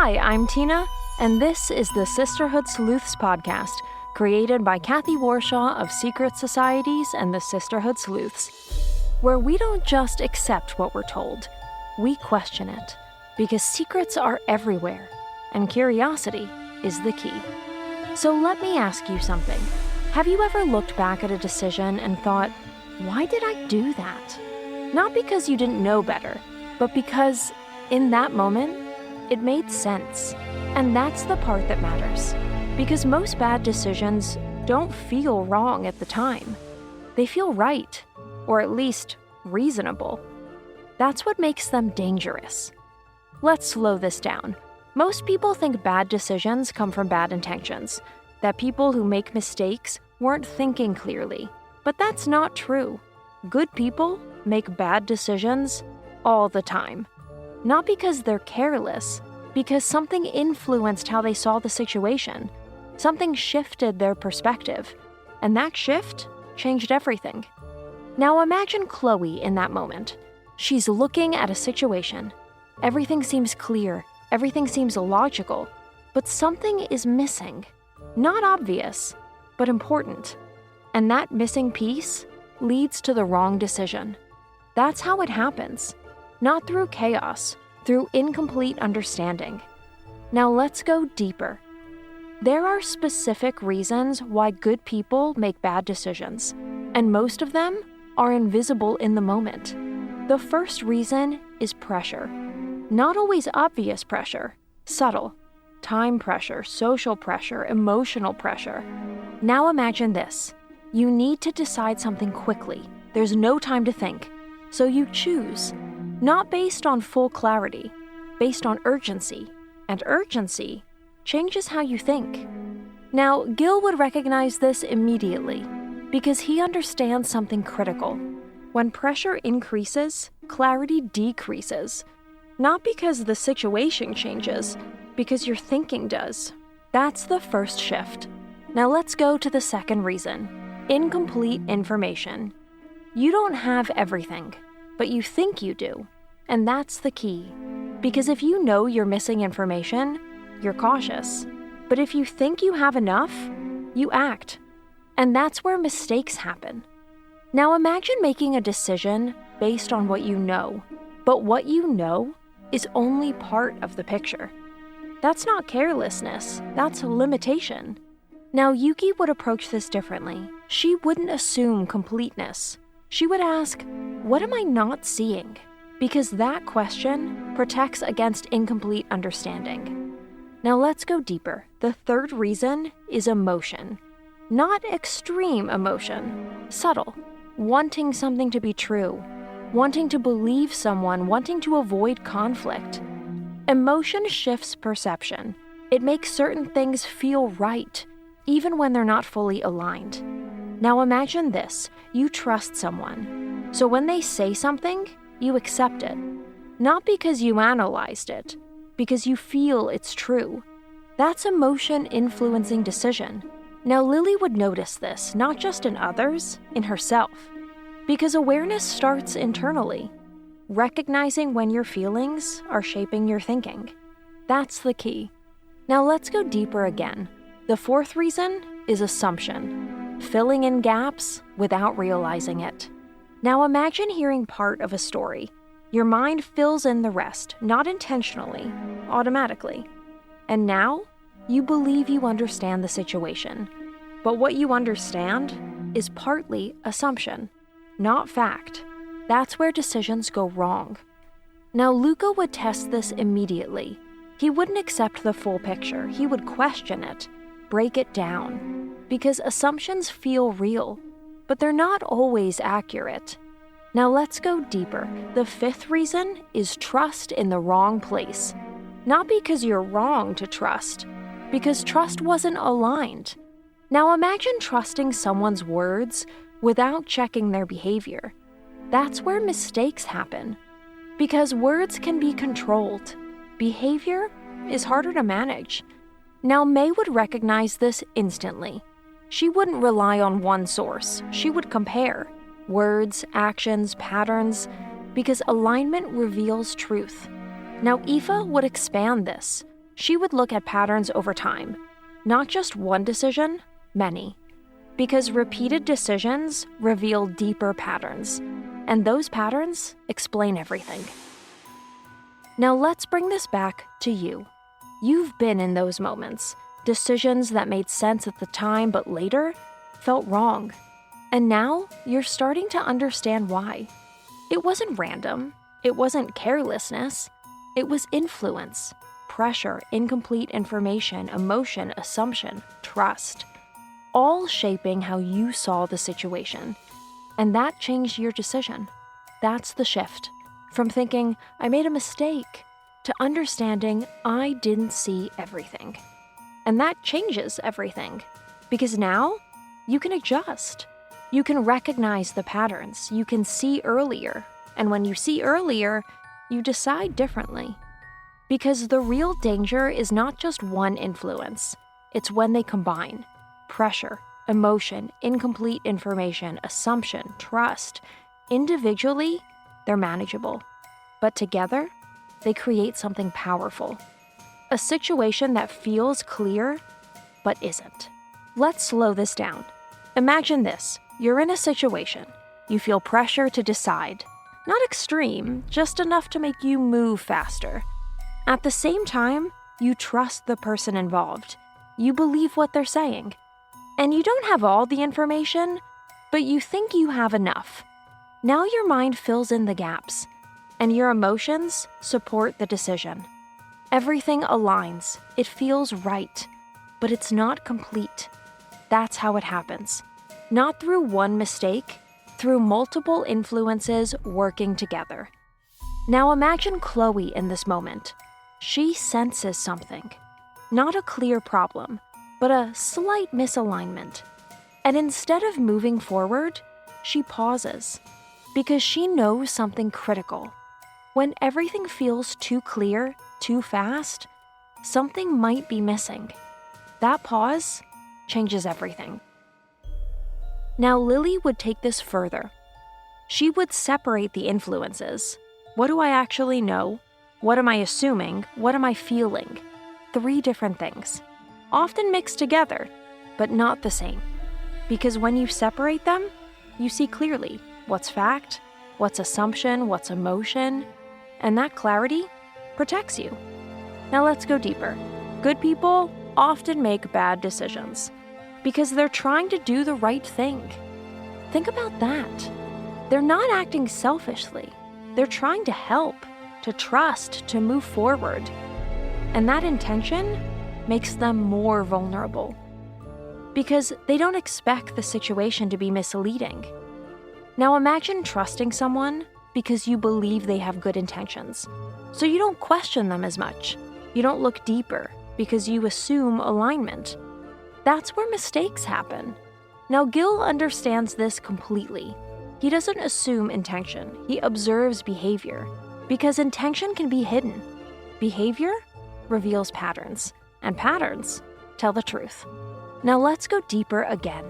Hi, I'm Tina, and this is the Sisterhood Sleuths podcast, created by Cathy Warshaw of Secret Societies and the Sisterhood Sleuths, where we don't just accept what we're told, we question it, because secrets are everywhere, and curiosity is the key. So let me ask you something. Have you ever looked back at a decision and thought, why did I do that? Not because you didn't know better, but because, in that moment, it made sense. And that's the part that matters. Because most bad decisions don't feel wrong at the time. They feel right, or at least reasonable. That's what makes them dangerous. Let's slow this down. Most people think bad decisions come from bad intentions, that people who make mistakes weren't thinking clearly. But that's not true. Good people make bad decisions all the time. Not because they're careless, because something influenced how they saw the situation. Something shifted their perspective, and that shift changed everything. Now imagine Chloe in that moment. She's looking at a situation. Everything seems clear, everything seems logical, but something is missing. Not obvious, but important. And that missing piece leads to the wrong decision. That's how it happens. Not through chaos, through incomplete understanding. Now let's go deeper. There are specific reasons why good people make bad decisions, and most of them are invisible in the moment. The first reason is pressure. Not always obvious pressure, subtle. Time pressure, social pressure, emotional pressure. Now imagine this. You need to decide something quickly. There's no time to think. So you choose, not based on full clarity, based on urgency. And urgency changes how you think. Now, Gil would recognize this immediately because he understands something critical. When pressure increases, clarity decreases. Not because the situation changes, because your thinking does. That's the first shift. Now let's go to the second reason. Incomplete information. You don't have everything, but you think you do. And that's the key. Because if you know you're missing information, you're cautious. But if you think you have enough, you act. And that's where mistakes happen. Now imagine making a decision based on what you know. But what you know is only part of the picture. That's not carelessness, that's a limitation. Now Yuki would approach this differently. She wouldn't assume completeness. She would ask, what am I not seeing? Because that question protects against incomplete understanding. Now let's go deeper. The third reason is emotion. Not extreme emotion, subtle. Wanting something to be true. Wanting to believe someone, wanting to avoid conflict. Emotion shifts perception. It makes certain things feel right, even when they're not fully aligned. Now imagine this. You trust someone. So when they say something, you accept it. Not because you analyzed it, because you feel it's true. That's emotion influencing decision. Now Lily would notice this, not just in others, in herself. Because awareness starts internally. Recognizing when your feelings are shaping your thinking. That's the key. Now let's go deeper again. The fourth reason is assumption. Filling in gaps without realizing it. Now imagine hearing part of a story. Your mind fills in the rest, not intentionally, automatically. And now, you believe you understand the situation. But what you understand is partly assumption, not fact. That's where decisions go wrong. Now Luca would test this immediately. He wouldn't accept the full picture. He would question it, break it down. Because assumptions feel real, but they're not always accurate. Now let's go deeper. The fifth reason is trust in the wrong place. Not because you're wrong to trust, because trust wasn't aligned. Now imagine trusting someone's words without checking their behavior. That's where mistakes happen. Because words can be controlled. Behavior is harder to manage. Now May would recognize this instantly. She wouldn't rely on one source. She would compare words, actions, patterns, because alignment reveals truth. Now Aoife would expand this. She would look at patterns over time, not just one decision, many. Because repeated decisions reveal deeper patterns, and those patterns explain everything. Now let's bring this back to you. You've been in those moments, decisions that made sense at the time but later felt wrong. And now you're starting to understand why. It wasn't random, it wasn't carelessness, it was influence, pressure, incomplete information, emotion, assumption, trust, all shaping how you saw the situation. And that changed your decision. That's the shift. From thinking, I made a mistake, to understanding I didn't see everything. And that changes everything. Because now, you can adjust. You can recognize the patterns. You can see earlier. And when you see earlier, you decide differently. Because the real danger is not just one influence. It's when they combine. Pressure, emotion, incomplete information, assumption, trust. Individually, they're manageable. But together, they create something powerful. A situation that feels clear, but isn't. Let's slow this down. Imagine this. You're in a situation. You feel pressure to decide. Not extreme, just enough to make you move faster. At the same time, you trust the person involved. You believe what they're saying. And you don't have all the information, but you think you have enough. Now your mind fills in the gaps, and your emotions support the decision. Everything aligns. It feels right, but it's not complete. That's how it happens. Not through one mistake, through multiple influences working together. Now imagine Chloe in this moment. She senses something. Not a clear problem, but a slight misalignment. And instead of moving forward, she pauses. Because she knows something critical. When everything feels too clear, too fast, something might be missing. That pause changes everything. Now Lily would take this further. She would separate the influences. What do I actually know? What am I assuming? What am I feeling? 3 different things. Often mixed together, but not the same. Because when you separate them, you see clearly what's fact, what's assumption, what's emotion, and that clarity protects you. Now let's go deeper. Good people often make bad decisions because they're trying to do the right thing. Think about that. They're not acting selfishly. They're trying to help, to trust, to move forward. And that intention makes them more vulnerable because they don't expect the situation to be misleading. Now imagine trusting someone because you believe they have good intentions. So you don't question them as much. You don't look deeper because you assume alignment. That's where mistakes happen. Now Gil understands this completely. He doesn't assume intention. He observes behavior because intention can be hidden. Behavior reveals patterns, and patterns tell the truth. Now let's go deeper again.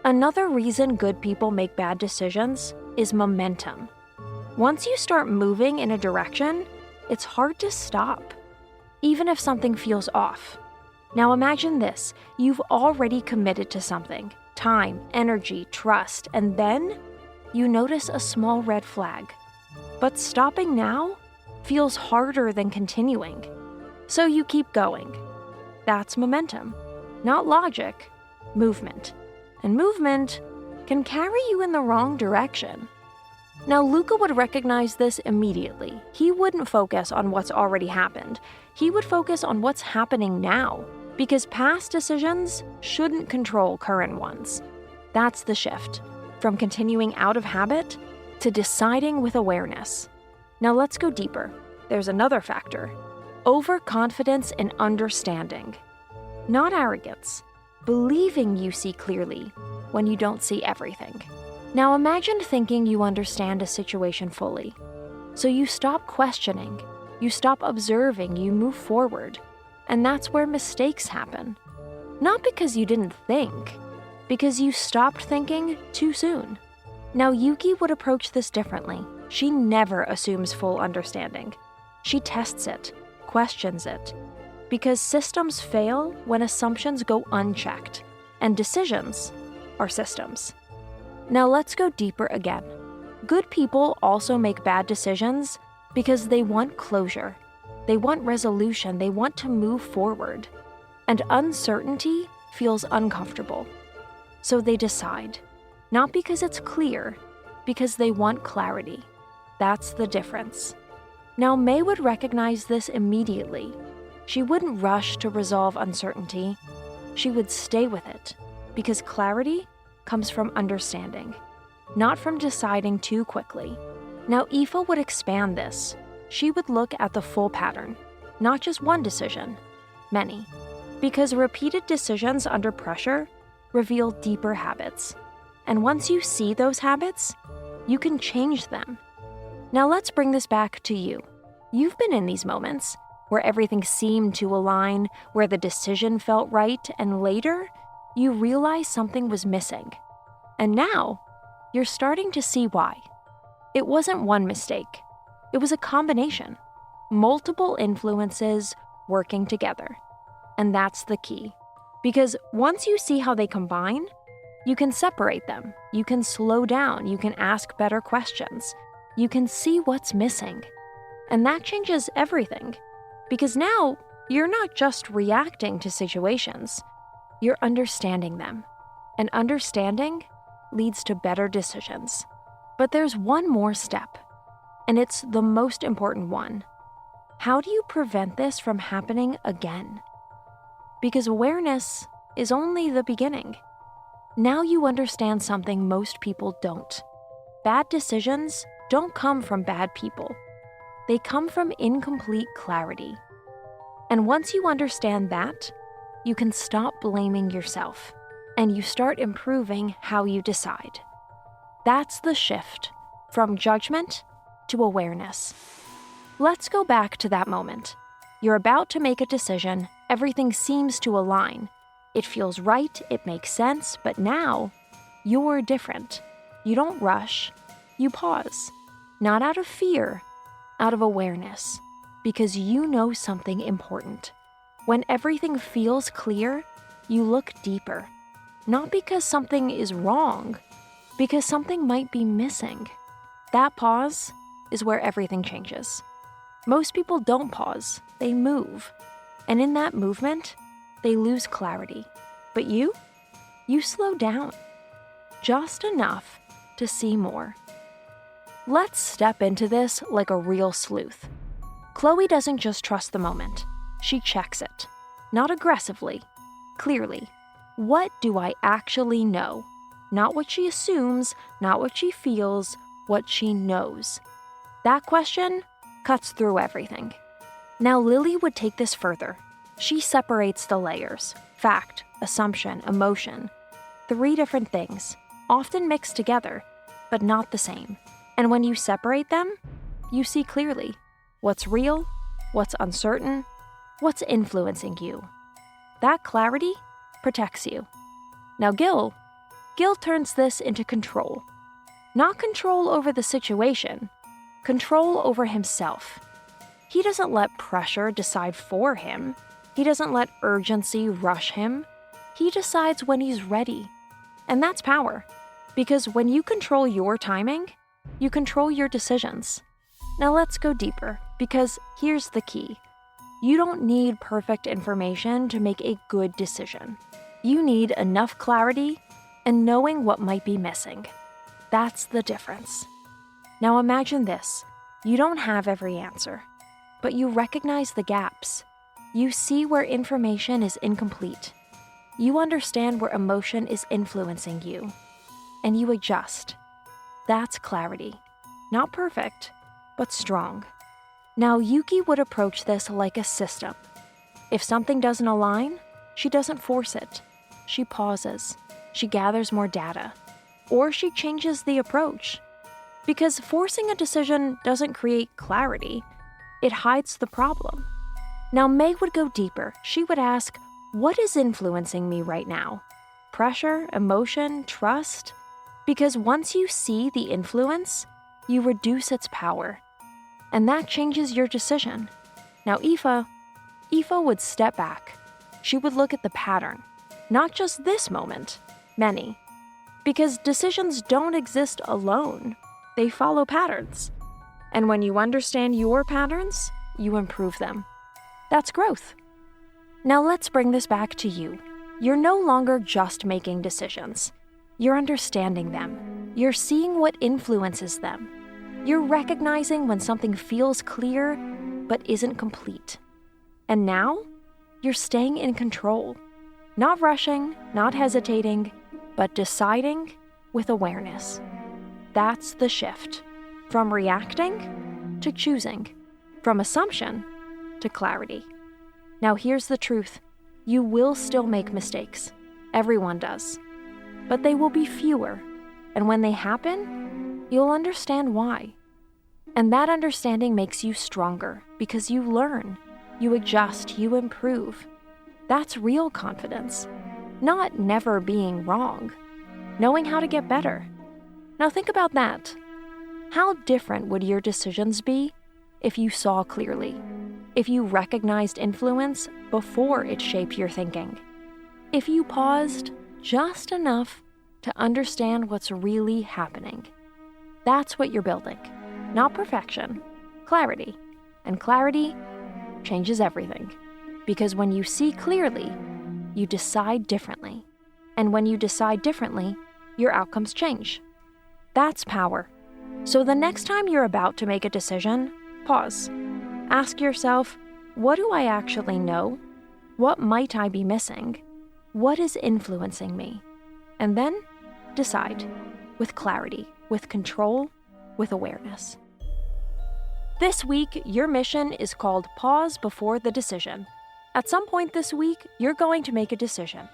Another reason good people make bad decisions is momentum. Once you start moving in a direction, it's hard to stop, even if something feels off. Now imagine this. You've already committed to something, time, energy, trust, and then you notice a small red flag. But stopping now feels harder than continuing. So you keep going. That's momentum, not logic, movement. And movement can carry you in the wrong direction. Now, Luca would recognize this immediately. He wouldn't focus on what's already happened. He would focus on what's happening now, because past decisions shouldn't control current ones. That's the shift, from continuing out of habit to deciding with awareness. Now, let's go deeper. There's another factor: overconfidence and understanding. Not arrogance. Believing you see clearly when you don't see everything. Now imagine thinking you understand a situation fully. So you stop questioning, you stop observing, you move forward. And that's where mistakes happen. Not because you didn't think, because you stopped thinking too soon. Now Yuki would approach this differently. She never assumes full understanding. She tests it, questions it. Because systems fail when assumptions go unchecked, and decisions are systems. Now let's go deeper again. Good people also make bad decisions because they want closure. They want resolution. They want to move forward. And uncertainty feels uncomfortable. So they decide. Not because it's clear, because they want clarity. That's the difference. Now, May would recognize this immediately. She wouldn't rush to resolve uncertainty. She would stay with it, because clarity comes from understanding, not from deciding too quickly. Now, Aoife would expand this. She would look at the full pattern, not just one decision, many, because repeated decisions under pressure reveal deeper habits. And once you see those habits, you can change them. Now let's bring this back to you. You've been in these moments where everything seemed to align, where the decision felt right, and later, you realize something was missing. And now, you're starting to see why. It wasn't one mistake. It was a combination. Multiple influences working together. And that's the key. Because once you see how they combine, you can separate them. You can slow down. You can ask better questions. You can see what's missing. And that changes everything. Because now, you're not just reacting to situations. You're understanding them. And understanding leads to better decisions. But there's one more step. And it's the most important one. How do you prevent this from happening again? Because awareness is only the beginning. Now you understand something most people don't. Bad decisions don't come from bad people. They come from incomplete clarity. And once you understand that, you can stop blaming yourself, and you start improving how you decide. That's the shift from judgment to awareness. Let's go back to that moment. You're about to make a decision. Everything seems to align. It feels right, it makes sense, but now, you're different. You don't rush, you pause. Not out of fear, out of awareness, because you know something important. When everything feels clear, you look deeper. Not because something is wrong, because something might be missing. That pause is where everything changes. Most people don't pause, they move. And in that movement, they lose clarity. But you slow down. Just enough to see more. Let's step into this like a real sleuth. Chloe doesn't just trust the moment. She checks it. Not aggressively. Clearly. What do I actually know? Not what she assumes, not what she feels, what she knows. That question cuts through everything. Now Lily would take this further. She separates the layers. Fact, assumption, emotion. 3 different things, often mixed together, but not the same. And when you separate them, you see clearly what's real, what's uncertain, what's influencing you. That clarity protects you. Now Gil turns this into control. Not control over the situation, control over himself. He doesn't let pressure decide for him. He doesn't let urgency rush him. He decides when he's ready. And that's power. Because when you control your timing, you control your decisions. Now let's go deeper, because here's the key. You don't need perfect information to make a good decision. You need enough clarity and knowing what might be missing. That's the difference. Now imagine this. You don't have every answer, but you recognize the gaps. You see where information is incomplete. You understand where emotion is influencing you, and you adjust. That's clarity. Not perfect, but strong. Now, Yuki would approach this like a system. If something doesn't align, she doesn't force it. She pauses. She gathers more data. Or she changes the approach. Because forcing a decision doesn't create clarity. It hides the problem. Now, May would go deeper. She would ask, what is influencing me right now? Pressure, emotion, trust? Because once you see the influence, you reduce its power. And that changes your decision. Now, Aoife Aoife would step back. She would look at the pattern, not just this moment, many. Because decisions don't exist alone. They follow patterns. And when you understand your patterns, you improve them. That's growth. Now let's bring this back to you. You're no longer just making decisions. You're understanding them. You're seeing what influences them. You're recognizing when something feels clear but isn't complete. And now, you're staying in control. Not rushing, not hesitating, but deciding with awareness. That's the shift. From reacting to choosing. From assumption to clarity. Now here's the truth. You will still make mistakes. Everyone does. But they will be fewer. And when they happen, you'll understand why. And that understanding makes you stronger because you learn, you adjust, you improve. That's real confidence. Not never being wrong. Knowing how to get better. Now think about that. How different would your decisions be if you saw clearly? If you recognized influence before it shaped your thinking? If you paused just enough to understand what's really happening? That's what you're building. Not perfection, clarity. And clarity changes everything. Because when you see clearly, you decide differently. And when you decide differently, your outcomes change. That's power. So the next time you're about to make a decision, pause. Ask yourself, what do I actually know? What might I be missing? What is influencing me? And then decide with clarity, with control, with awareness. This week, your mission is called Pause Before the Decision. At some point this week, you're going to make a decision.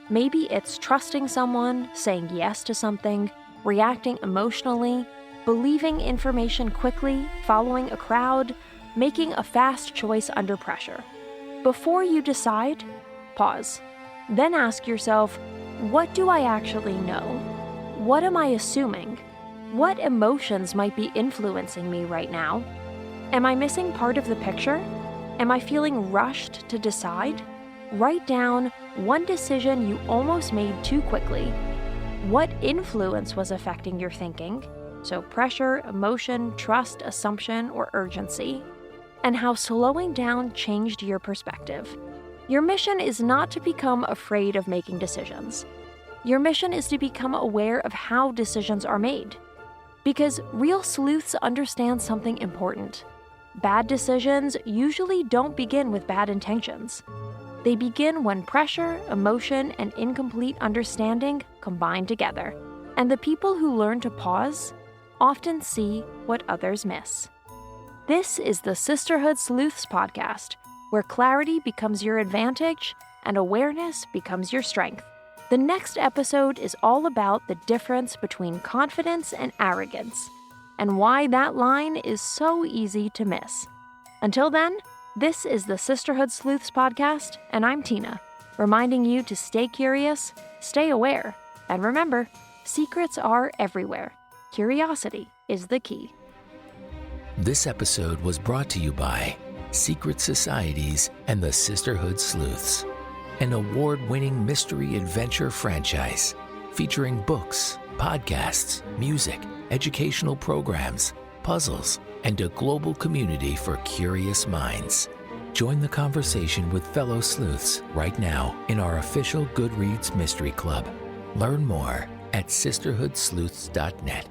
Maybe it's trusting someone, saying yes to something, reacting emotionally, believing information quickly, following a crowd, making a fast choice under pressure. Before you decide, pause. Then ask yourself, what do I actually know? What am I assuming? What emotions might be influencing me right now? Am I missing part of the picture? Am I feeling rushed to decide? Write down one decision you almost made too quickly. What influence was affecting your thinking? So pressure, emotion, trust, assumption, or urgency. And how slowing down changed your perspective. Your mission is not to become afraid of making decisions. Your mission is to become aware of how decisions are made. Because real sleuths understand something important. Bad decisions usually don't begin with bad intentions. They begin when pressure, emotion, and incomplete understanding combine together. And the people who learn to pause often see what others miss. This is the Sisterhood Sleuths podcast, where clarity becomes your advantage and awareness becomes your strength. The next episode is all about the difference between confidence and arrogance, and why that line is so easy to miss. Until then, this is the Sisterhood Sleuths podcast, and I'm Tina, reminding you to stay curious, stay aware, and remember, secrets are everywhere. Curiosity is the key. This episode was brought to you by Secret Societies and the Sisterhood Sleuths, an award-winning mystery adventure franchise featuring books, podcasts, music, educational programs, puzzles, and a global community for curious minds. Join the conversation with fellow sleuths right now in our official Goodreads Mystery Club. Learn more at sisterhoodsleuths.net.